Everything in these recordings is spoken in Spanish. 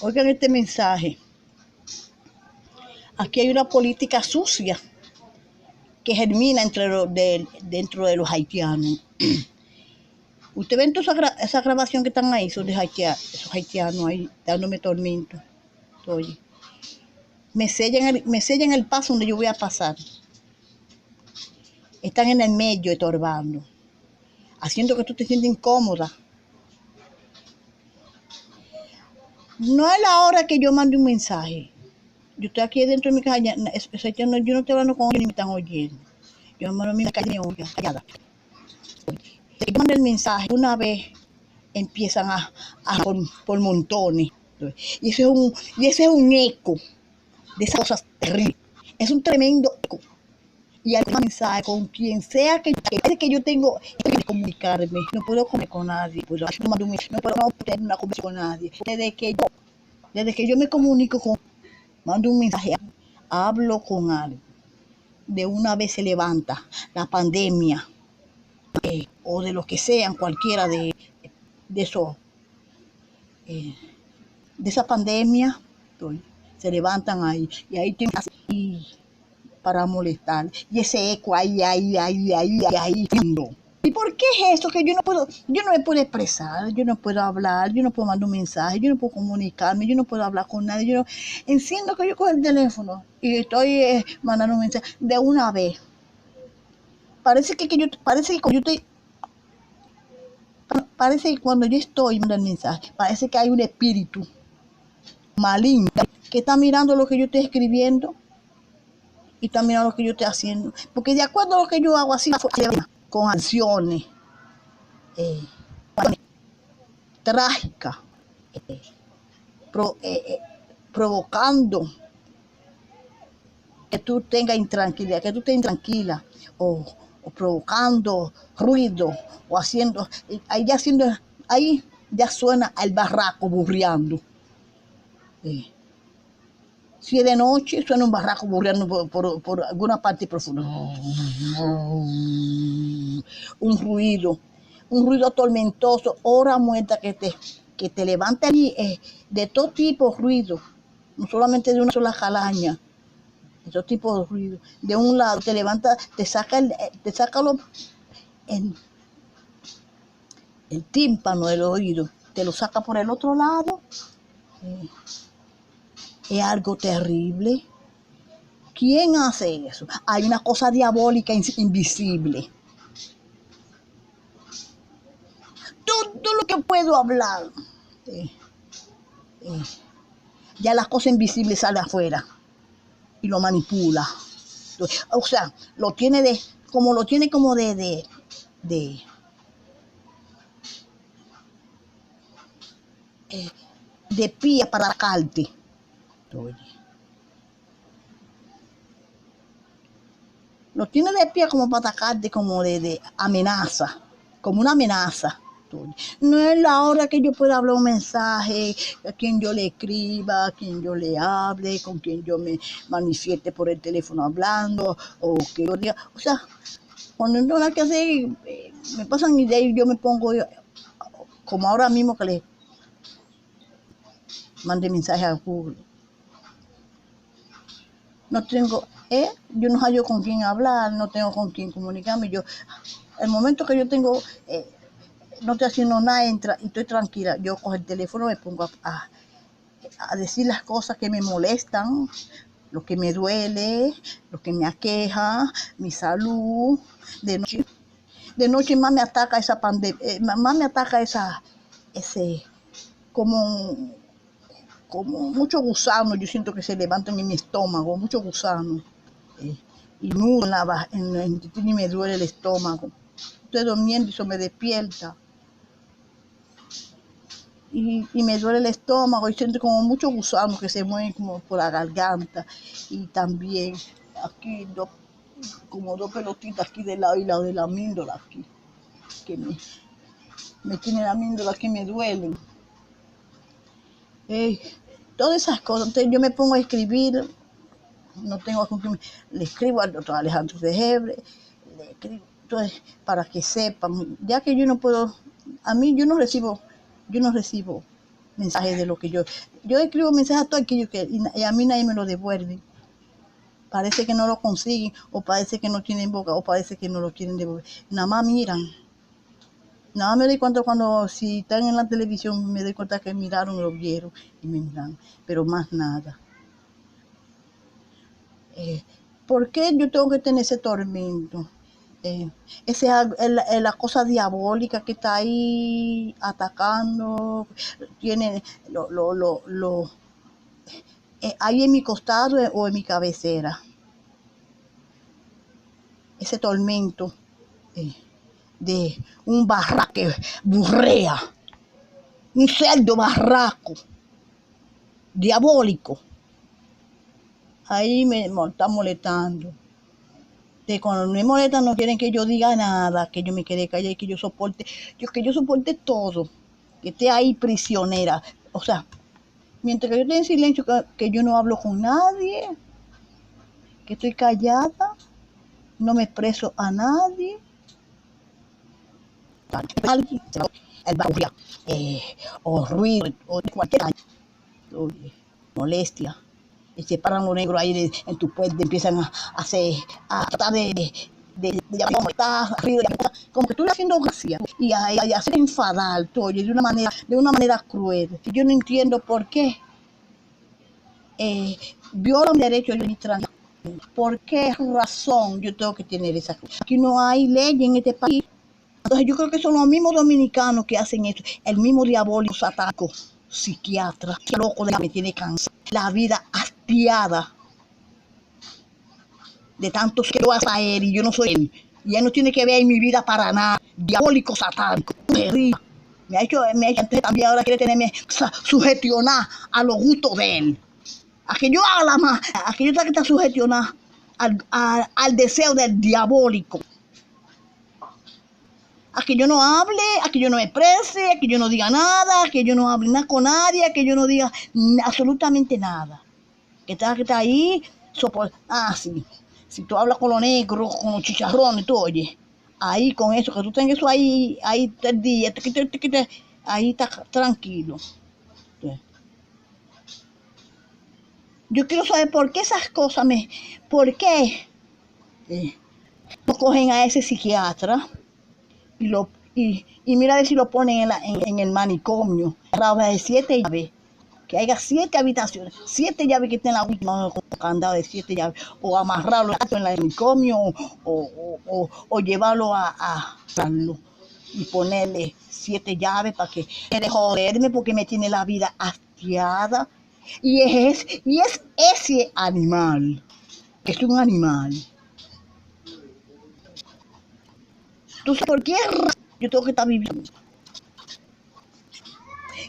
Oigan este mensaje. Aquí hay una política sucia que germina dentro de los haitianos. Usted ven toda esa grabación que están ahí, esos haitianos ahí dándome tormento. Oye, me sellan el paso donde yo voy a pasar. Están en el medio estorbando, haciendo que tú te sientas incómoda. No es la hora que yo mande un mensaje. Yo estoy aquí dentro de mi casa, yo no estoy hablando con ellos ni me están oyendo. Yo me mando mi calle callada. Si yo mando el mensaje, una vez empiezan por montones. Y ese es un eco de esas cosas terribles. Es un tremendo eco. Y al mensaje con quien sea que yo tengo que comunicarme, no puedo comer con nadie, no puedo tener una conversación con nadie. Desde que yo me comunico mando un mensaje, hablo con alguien, de una vez se levanta la pandemia, o de lo que sean, cualquiera de esos, de esa pandemia, se levantan ahí, y ahí tienen para molestar, y ese eco ahí, no. ¿Y por qué es eso? Que yo no me puedo expresar, yo no puedo hablar, yo no puedo mandar un mensaje, yo no puedo comunicarme, yo no puedo hablar con nadie, enciendo que yo cojo el teléfono y estoy mandando un mensaje de una vez. Parece que cuando yo estoy mandando el mensaje, parece que hay un espíritu maligno que está mirando lo que yo estoy escribiendo y está mirando lo que yo estoy haciendo. Porque de acuerdo a lo que yo hago así, con acciones trágicas, provocando que tú tengas intranquilidad, que tú estés intranquila, o provocando ruido, o ahí ya suena el barraco burreando. Si es de noche, suena un barraco burreando por alguna parte profunda. Un ruido tormentoso, hora muerta que te levanta allí, de todo tipo de ruido, no solamente de una sola calaña, de todo tipo de ruido. De un lado te levanta, te saca el tímpano del oído, te lo saca por el otro lado. Es algo terrible. ¿Quién hace eso? Hay una cosa diabólica invisible. Todo lo que puedo hablar, ya las cosas invisibles salen afuera y lo manipula. O sea, lo tiene como de pie para atacarte. Lo tiene de pie como para atacarte, como de amenaza, como una amenaza. No es la hora que yo pueda hablar un mensaje, a quien yo le escriba, a quien yo le hable, con quien yo me manifieste por el teléfono hablando, o que yo diga, o sea, cuando no hay nada que hacer, me pasan ideas y yo me pongo, como ahora mismo que le mandé mensaje a Google. No tengo, yo no hallo con quién hablar, no tengo con quién comunicarme. El momento que yo tengo, no estoy haciendo nada, y estoy tranquila, yo cojo el teléfono, me pongo a decir las cosas que me molestan, lo que me duele, lo que me aqueja, mi salud. De noche más me ataca esa pandemia, más me ataca como muchos gusanos, yo siento que se levantan en mi estómago, muchos gusanos. Y nudo y me duele el estómago. Estoy durmiendo y eso me despierta. Y me duele el estómago y siento como muchos gusanos que se mueven como por la garganta. Y también aquí como dos pelotitas aquí del lado y lado de la amíndola aquí. Que me tienen la amíndola aquí, me duelen. Todas esas cosas. Entonces yo me pongo a escribir. No tengo con quién. Le escribo al doctor Alejandro Fejebre, le escribo, entonces, para que sepan, ya que yo no puedo a mí yo no recibo mensajes de lo que yo escribo mensajes a todo aquello y a mí nadie me lo devuelve. Parece que no lo consiguen, o parece que no tienen boca, o parece que no lo quieren devolver. Nada más miran. Nada más me doy cuenta cuando, si están en la televisión, me doy cuenta que miraron, lo vieron y me miran, pero más nada. ¿Por qué yo tengo que tener ese tormento? Esa es la cosa diabólica que está ahí atacando, tiene ahí en mi costado o en mi cabecera. Ese tormento de un barraco que burrea, un cerdo barraco, diabólico. Ahí me está molestando. Cuando me molestan no quieren que yo diga nada, que yo me quede callada y que yo soporte todo, que esté ahí prisionera. O sea, mientras que yo esté en silencio, que yo no hablo con nadie, que estoy callada, no me expreso a nadie. Alguien, el barullo, o ruido, o cualquier molestia. Y se paran los negros ahí en tu puerta, empiezan a tratar de molestar, como que tú estás haciendo gracia y a hacer enfadar todo, de una manera cruel. Y yo no entiendo por qué violan derechos de mi trans. ¿Por qué razón yo tengo que tener esa cosa? Aquí no hay ley en este país. Entonces yo creo que son los mismos dominicanos que hacen esto, el mismo diabólico satánico, psiquiatra, que loco de me tiene cansado, la vida hastiada de tantos que lo hace a él y yo no soy él. Y él no tiene que ver en mi vida para nada. Diabólico satánico. Me ha hecho antes también, ahora quiere tenerme sugestionar a los gustos de él. A que yo haga más, a que yo tenga que estar sugestionada al deseo del diabólico. A que yo no hable, a que yo no me exprese, a que yo no diga nada, a que yo no hable nada con nadie, a que yo no diga absolutamente nada. Que tenga que estar ahí, sí. Si tú hablas con los negros, con los chicharrones, tú oyes, ahí con eso, que tú tengas eso ahí 3 días, ahí está tranquilo. Yo quiero saber por qué esas cosas por qué no cogen a ese psiquiatra y mira a ver si lo ponen en el manicomio, de 7 llaves. Que haya 7 habitaciones, 7 llaves que estén en la última, con candado de 7 llaves, o amarrarlo en el manicomio, o llevarlo a y ponerle 7 llaves para que deje de joderme porque me tiene la vida hastiada. Y es ese animal, que es un animal. Entonces, ¿por qué yo tengo que estar viviendo?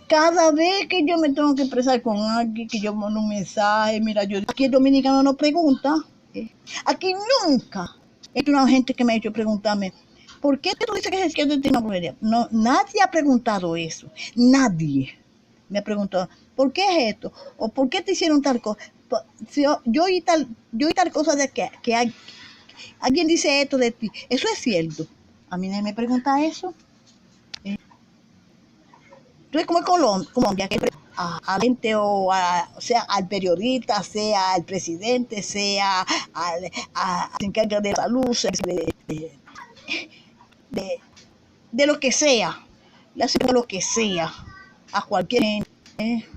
Cada vez que yo me tengo que expresar con alguien, que yo mando un mensaje, mira, aquí el dominicano no pregunta. Aquí nunca. Hay una gente que me ha hecho preguntarme, ¿por qué tú dices que es de una brujería? No, nadie ha preguntado eso. Nadie me ha preguntado, ¿por qué es esto? ¿O por qué te hicieron tal cosa? Yo oí tal cosa de que alguien dice esto de ti. Eso es cierto. A mí nadie me pregunta eso. Entonces, como en Colombia, que a gente sea al periodista, sea al presidente, sea al se encarga de salud, de lo que sea, le hacen lo que sea a cualquier gente,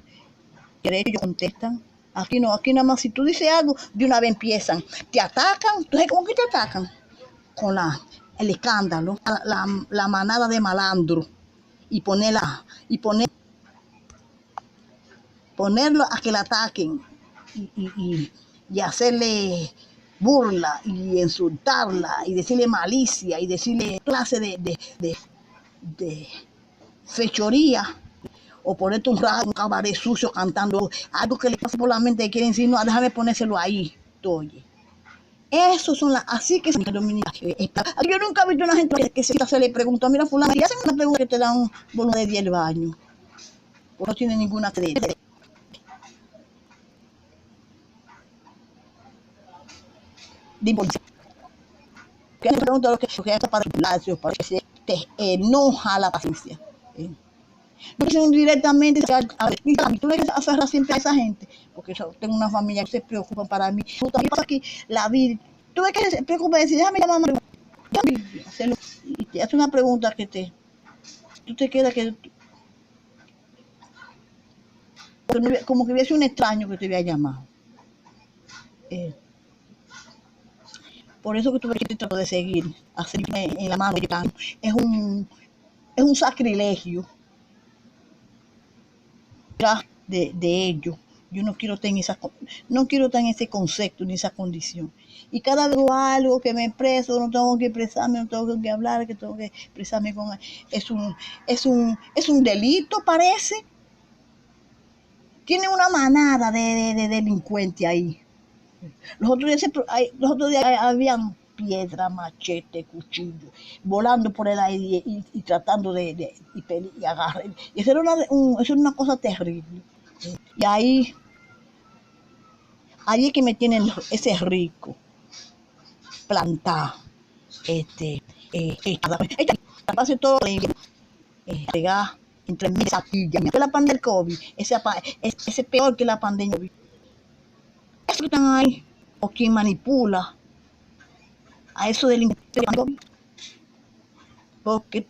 que ellos contestan. Aquí no, aquí nada más si tú dices algo, de una vez empiezan, te atacan. Entonces, ¿cómo que te atacan? Con el escándalo, la manada de malandros y ponerlo a que la ataquen y hacerle burla y insultarla y decirle malicia y decirle clase de fechoría, o ponerte un cabaret sucio cantando algo que le pasa por la mente y quieren decir, no, déjame ponérselo ahí, oye. Esos son así que se domina. Yo nunca he visto una gente que se le pregunta, mira fulano, y hacen una pregunta que te dan un bono de 10 baños. No tiene ninguna creencia. Que te pregunto lo que es para el palacio, para que se te enoja la paciencia. ¿eh? No directamente tú le aferras siempre a esa gente, porque yo tengo una familia que se preocupa para mí. También pasa aquí la vida. Tú ves que se preocupa de decir, déjame llamar a mamá. Y te hace una pregunta que tú te quedas como que hubiese un extraño que te había llamado. Eh, por eso que tú ves que trato de seguir, hacerme en la mano. Es un sacrilegio de ellos. Yo no quiero tener no quiero estar en ese concepto ni esa condición. Y cada vez algo que me expreso, no tengo que expresarme, no tengo que hablar, que tengo que expresarme con es un delito, parece. Tiene una manada de delincuentes ahí. Los otros días habían piedra, machete, cuchillo, volando por el aire y tratando y agarrar. Y eso era una cosa terrible. Y ahí es que me tienen ese rico plantado. Pase todo pegar entre mil satillas. La pandemia del COVID, ese peor que la pandemia. Eso que están ahí, o quien manipula a eso del COVID, porque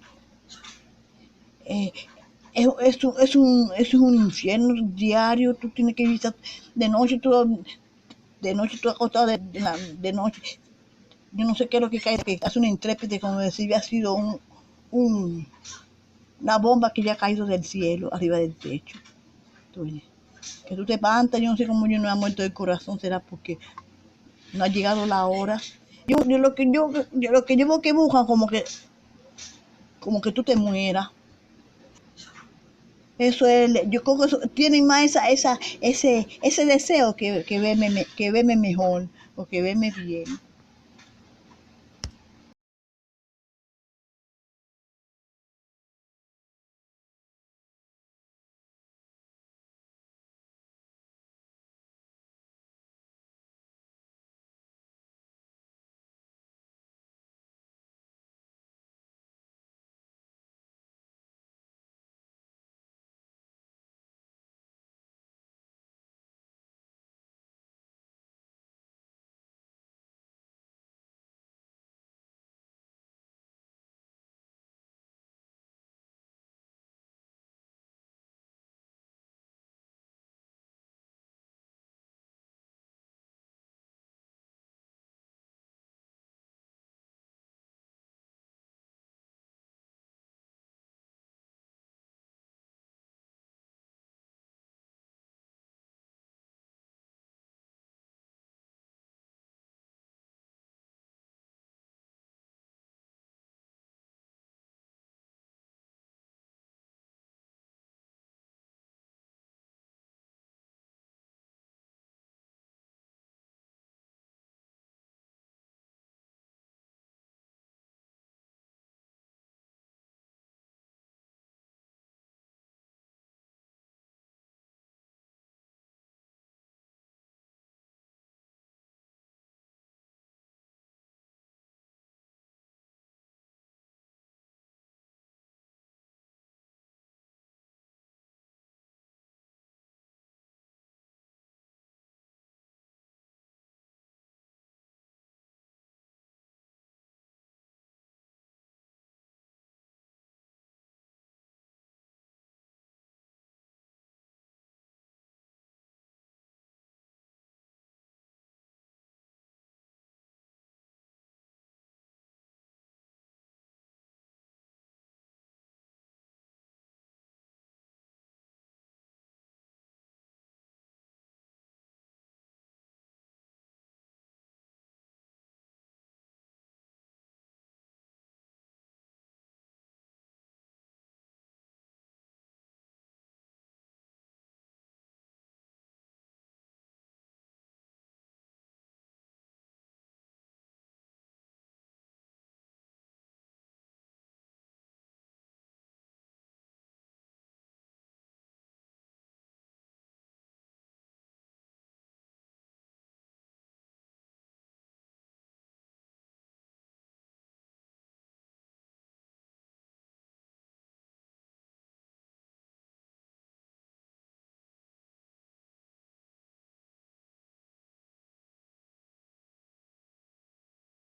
eh, es un infierno diario. Tú tienes que visitar de noche, tú acostado de noche. Yo no sé qué es lo que cae, que hace un intrépide como si hubiera sido una bomba que ya ha caído del cielo, arriba del techo. Entonces, que tú te espantas, yo no sé cómo yo no me ha muerto el corazón, será porque no ha llegado la hora. Lo que yo veo que buscan como que tú te mueras. Eso es, yo creo que tienen más ese deseo que verme mejor o que verme bien.